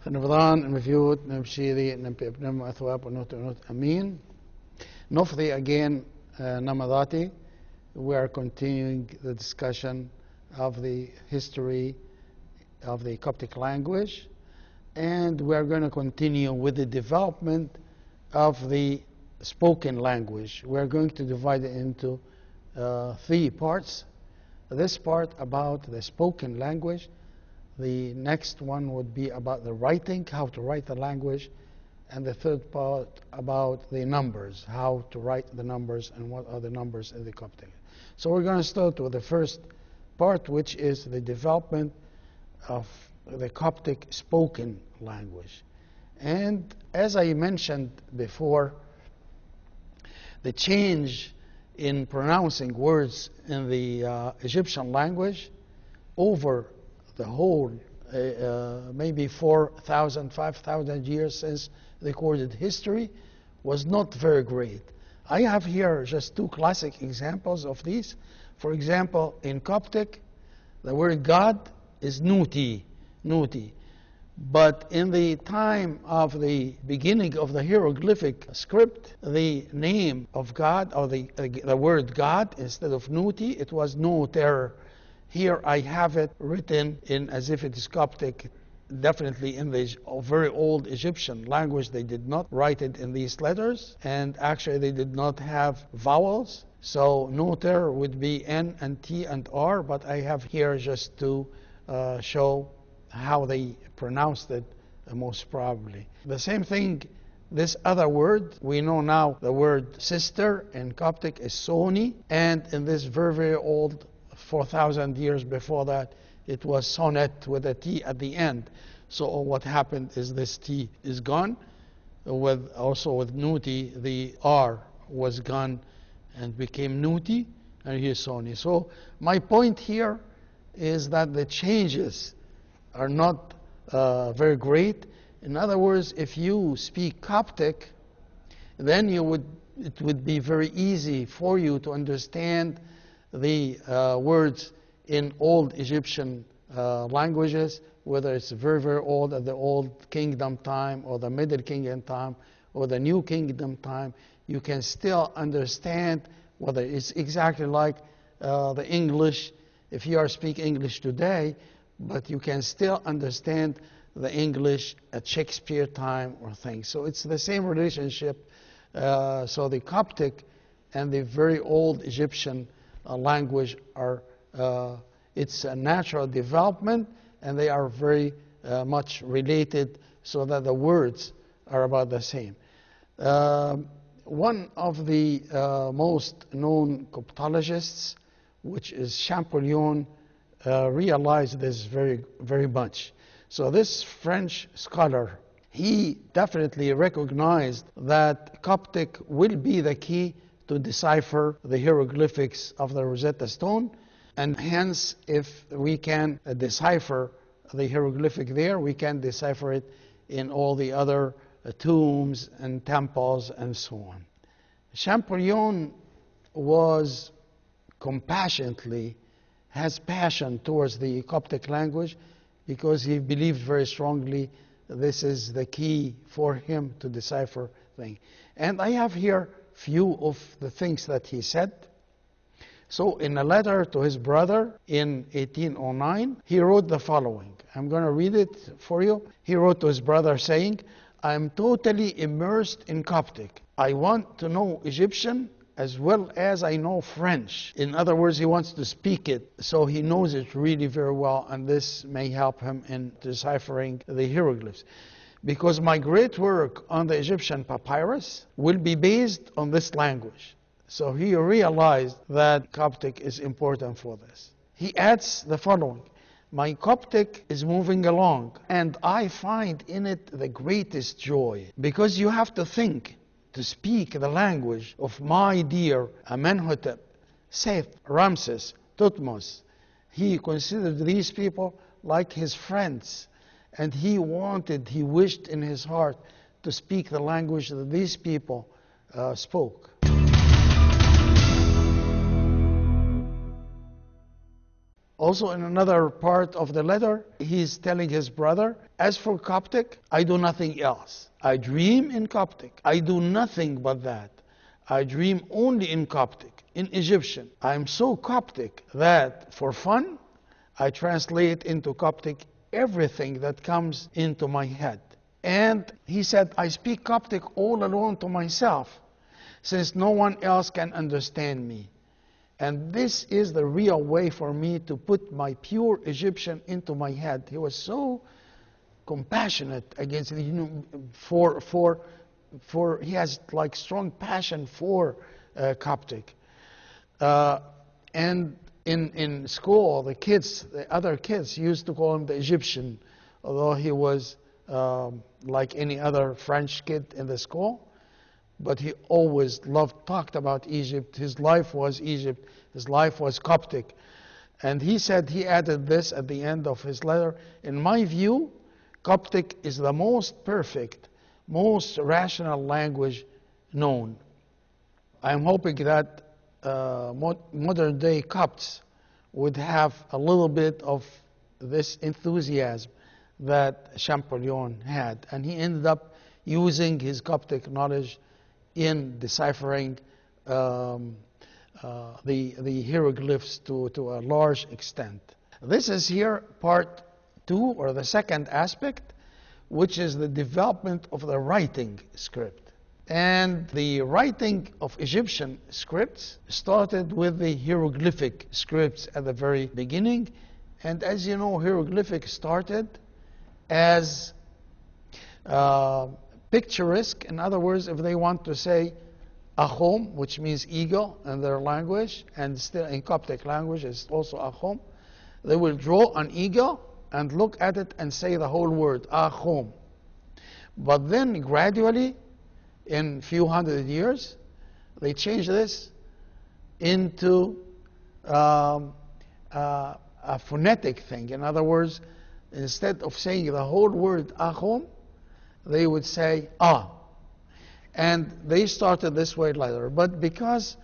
رمضان المفيوت نمشيري نمبي ابنم أثواب ونوت أمين نفضي again Namadati. We are continuing the discussion of the history of the Coptic language, and we are going to continue with the development of the spoken language. We are going to divide it into 3 parts. This part about the spoken language. The next one would be about the writing, how to write the language, and the third part about the numbers, how to write the numbers and what are the numbers in the Coptic. So we're going to start with the first part, which is the development of the Coptic spoken language. And as I mentioned before, the change in pronouncing words in the Egyptian language over the whole maybe 4,000, 5,000 years since recorded history was not very great. I have here just 2 classic examples of these. For example, in Coptic, the word God is nuti. But in the time of the beginning of the hieroglyphic script, the name of God, or the word God, instead of nuti, it was noter. Here I have it written in as if it is Coptic. Definitely in the very old Egyptian language, they did not write it in these letters, and actually they did not have vowels. So noter would be N and T and R, but I have here just to show how they pronounced it most probably. The same thing, this other word, we know now the word sister in Coptic is soni, and in this very, very old 4,000 years before that, it was sonnet with a T at the end. So what happened is this T is gone. Also with nuti, the R was gone and became nuti, and here's soni. So my point here is that the changes are not very great. In other words, if you speak Coptic, then it would be very easy for you to understand the words in old Egyptian languages, whether it's very, very old at the Old Kingdom time or the Middle Kingdom time or the New Kingdom time. You can still understand whether it's exactly like the English, if you are speaking English today, but you can still understand the English at Shakespeare time or things. So it's the same relationship. So the Coptic and the very old Egyptian language are, it's a natural development, and they are very much related, so that the words are about the same. One of the most known Coptologists, which is Champollion, realized this very, very much. So this French scholar, he definitely recognized that Coptic will be the key to decipher the hieroglyphics of the Rosetta Stone, and hence if we can decipher the hieroglyphic there, we can decipher it in all the other tombs and temples and so on. Champollion was compassionately, has passion towards the Coptic language, because he believed very strongly this is the key for him to decipher things. And I have here few of the things that he said. So in a letter to his brother in 1809, he wrote the following. I'm going to read it for you. He wrote to his brother saying, I am totally immersed in Coptic. I want to know Egyptian as well as I know French. In other words, he wants to speak it, so he knows it really very well, and this may help him in deciphering the hieroglyphs. Because my great work on the Egyptian papyrus will be based on this language. So he realized that Coptic is important for this. He adds the following. My Coptic is moving along, and I find in it the greatest joy. Because you have to think, to speak the language of my dear Amenhotep, Seth, Ramses, Thutmose. He considered these people like his friends, and he wished in his heart to speak the language that these people spoke. Also, in another part of the letter, he's telling his brother, as for Coptic, I do nothing else. I dream in Coptic. I do nothing but that. I dream only in Coptic, in Egyptian. I am so Coptic that for fun, I translate into Coptic everything that comes into my head. And he said, I speak Coptic all alone to myself, since no one else can understand me. And this is the real way for me to put my pure Egyptian into my head. He was so compassionate against, he has like strong passion for Coptic. And in school, the other kids used to call him the Egyptian, although he was like any other French kid in the school. But he always talked about Egypt. His life was Egypt. His life was Coptic. And he said, he added this at the end of his letter, in my view, Coptic is the most perfect, most rational language known. I'm hoping that modern day Copts would have a little bit of this enthusiasm that Champollion had. And he ended up using his Coptic knowledge in deciphering the hieroglyphs to a large extent. This is here part 2, or the second aspect, which is the development of the writing script. And the writing of Egyptian scripts started with the hieroglyphic scripts at the very beginning. And as you know, hieroglyphic started as picturesque. In other words, if they want to say Achom, which means eagle in their language, and still in Coptic language it's also Achom, they will draw an eagle and look at it and say the whole word, Achom. But then gradually, in a few hundred years, they changed this into a phonetic thing. In other words, instead of saying the whole word Achom, they would say ah. And they started this way later. But because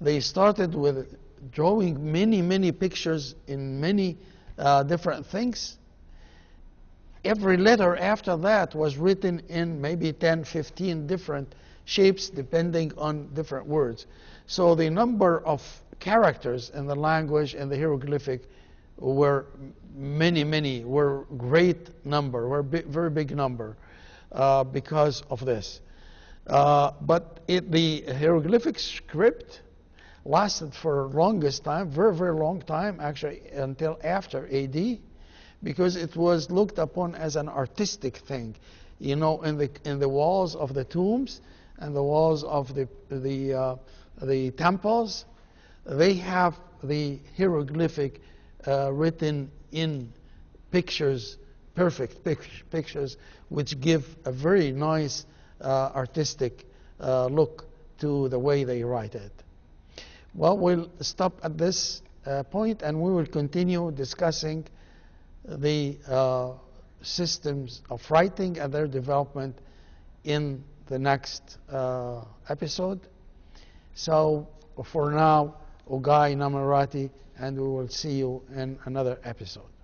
they started with drawing many, many pictures in many different things, every letter after that was written in maybe 10, 15 different shapes depending on different words. So the number of characters in the language and the hieroglyphic were were great number, were very big number because of this. But the hieroglyphic script lasted for longest time, very, very long time, actually until after AD, because it was looked upon as an artistic thing. You know, in the walls of the tombs and the walls of the temples, they have the hieroglyphic written in pictures, perfect pictures, which give a very nice artistic look to the way they write it. Well, we'll stop at this point, and we will continue discussing the systems of writing and their development in the next episode. So for now, Ogai Namarati, and we will see you in another episode.